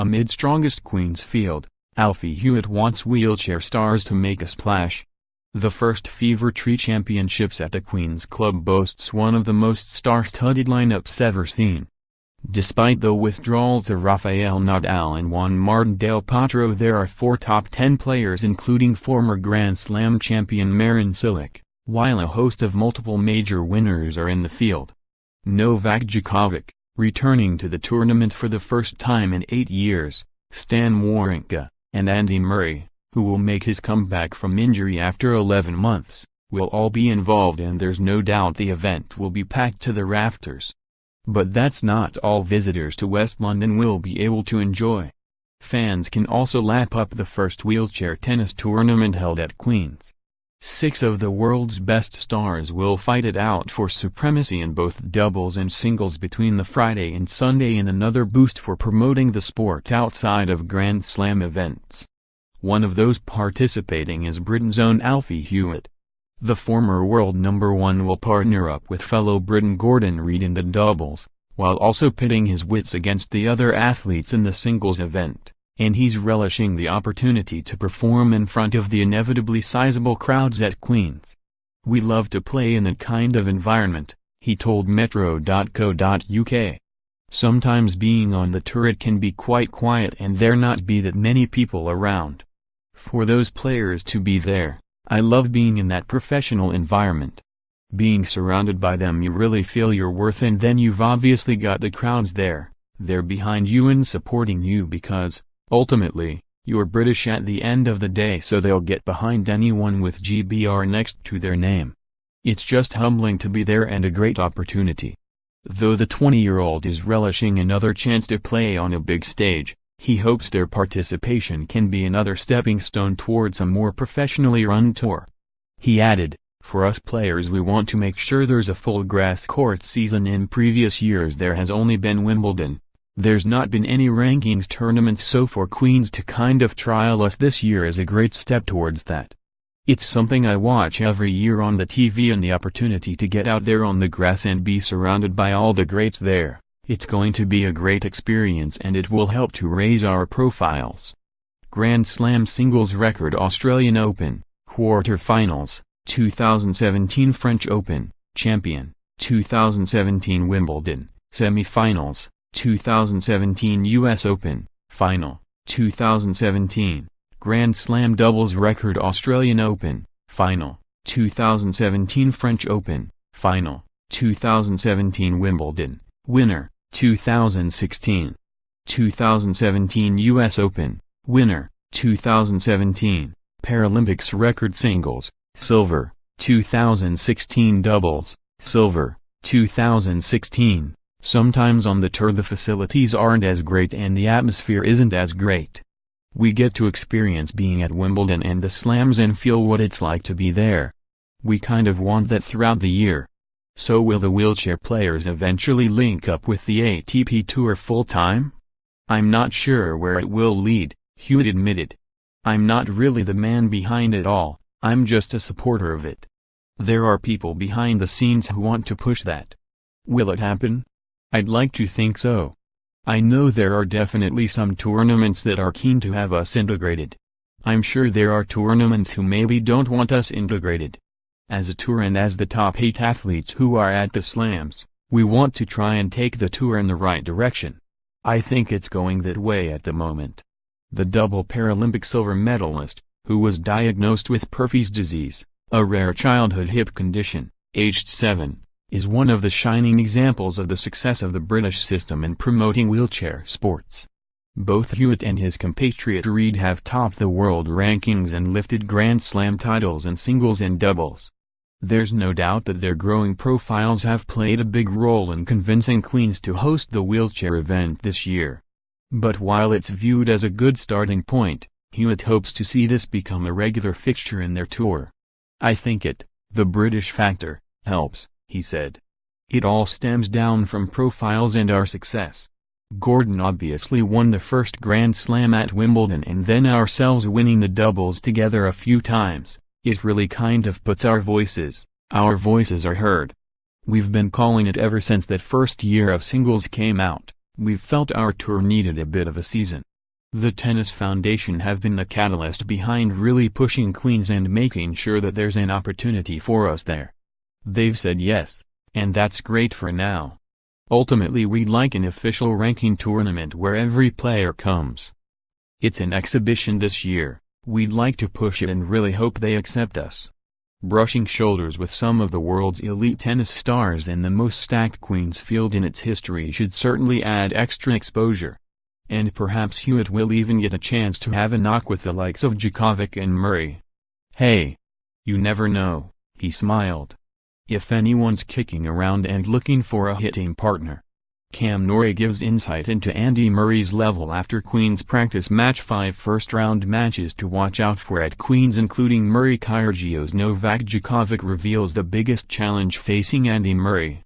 Amid strongest Queen's field, Alfie Hewett wants wheelchair stars to make a splash. The first Fever Tree Championships at the Queen's Club boasts one of the most star-studded lineups ever seen. Despite the withdrawals of Rafael Nadal and Juan Del Potro, there are 4 top 10 players including former Grand Slam champion Marin Cilic, while a host of multiple major winners are in the field. Novak Djokovic, returning to the tournament for the first time in 8 years, Stan Wawrinka, and Andy Murray, who will make his comeback from injury after 11 months, will all be involved, and there's no doubt the event will be packed to the rafters. But that's not all visitors to West London will be able to enjoy. Fans can also lap up the first wheelchair tennis tournament held at Queen's. 6 of the world's best stars will fight it out for supremacy in both doubles and singles between the Friday and Sunday, in another boost for promoting the sport outside of Grand Slam events. One of those participating is Britain's own Alfie Hewett. The former world #1 will partner up with fellow Briton Gordon Reid in the doubles, while also pitting his wits against the other athletes in the singles event, and he's relishing the opportunity to perform in front of the inevitably sizable crowds at Queen's. "We love to play in that kind of environment," he told metro.co.uk. "Sometimes being on the tour it can be quite quiet and there not be that many people around. For those players to be there, I love being in that professional environment. Being surrounded by them, you really feel your worth, and then you've obviously got the crowds there. They're behind you and supporting you because, ultimately, you're British at the end of the day, so they'll get behind anyone with GBR next to their name. It's just humbling to be there and a great opportunity." Though the 20-year-old is relishing another chance to play on a big stage, he hopes their participation can be another stepping stone towards a more professionally run tour. He added, "For us players, we want to make sure there's a full grass court season. In previous years there has only been Wimbledon. There's not been any rankings tournaments, so for Queen's to kind of trial us this year is a great step towards that. It's something I watch every year on the TV, and the opportunity to get out there on the grass and be surrounded by all the greats there. It's going to be a great experience, and it will help to raise our profiles." Grand Slam singles record: Australian Open, quarter-finals, 2017 French Open, champion, 2017 Wimbledon, semi-finals, 2017 US Open, final, 2017. Grand Slam doubles record: Australian Open, final, 2017 French Open, final, 2017 Wimbledon, winner, 2016. 2017 US Open, winner, 2017. Paralympics record: singles, silver, 2016 doubles, silver, 2016. Sometimes on the tour the facilities aren't as great and the atmosphere isn't as great. We get to experience being at Wimbledon and the slams and feel what it's like to be there. We kind of want that throughout the year. So will the wheelchair players eventually link up with the ATP Tour full-time? I'm not sure where it will lead, Hewett admitted. I'm not really the man behind it all, I'm just a supporter of it. There are people behind the scenes who want to push that. Will it happen? I'd like to think so. I know there are definitely some tournaments that are keen to have us integrated. I'm sure there are tournaments who maybe don't want us integrated. As a tour and as the top 8 athletes who are at the slams, we want to try and take the tour in the right direction. I think it's going that way at the moment." The double Paralympic silver medalist, who was diagnosed with Purphy's disease, a rare childhood hip condition, aged 7, is one of the shining examples of the success of the British system in promoting wheelchair sports. Both Hewett and his compatriot Reid have topped the world rankings and lifted Grand Slam titles in singles and doubles. There's no doubt that their growing profiles have played a big role in convincing Queen's to host the wheelchair event this year. But while it's viewed as a good starting point, Hewett hopes to see this become a regular fixture in their tour. "I think the British factor, helps," he said. "It all stems down from profiles and our success. Gordon obviously won the first Grand Slam at Wimbledon, and then ourselves winning the doubles together a few times. It really kind of puts our voices are heard. We've been calling it ever since that first year of singles came out. We've felt our tour needed a bit of a season. The Tennis Foundation have been the catalyst behind really pushing Queens and making sure that there's an opportunity for us there. They've said yes, and that's great for now. Ultimately we'd like an official ranking tournament where every player comes. It's an exhibition this year, we'd like to push it and really hope they accept us. Brushing shoulders with some of the world's elite tennis stars and the most stacked Queens field in its history should certainly add extra exposure. And perhaps Hewett will even get a chance to have a knock with the likes of Djokovic and Murray. Hey! You never know, he smiled. If anyone's kicking around and looking for a hitting partner. Cam Norrie gives insight into Andy Murray's level after Queens practice match 5 first-round matches to watch out for at Queens, including Murray Kyrgios. Novak Djokovic reveals the biggest challenge facing Andy Murray.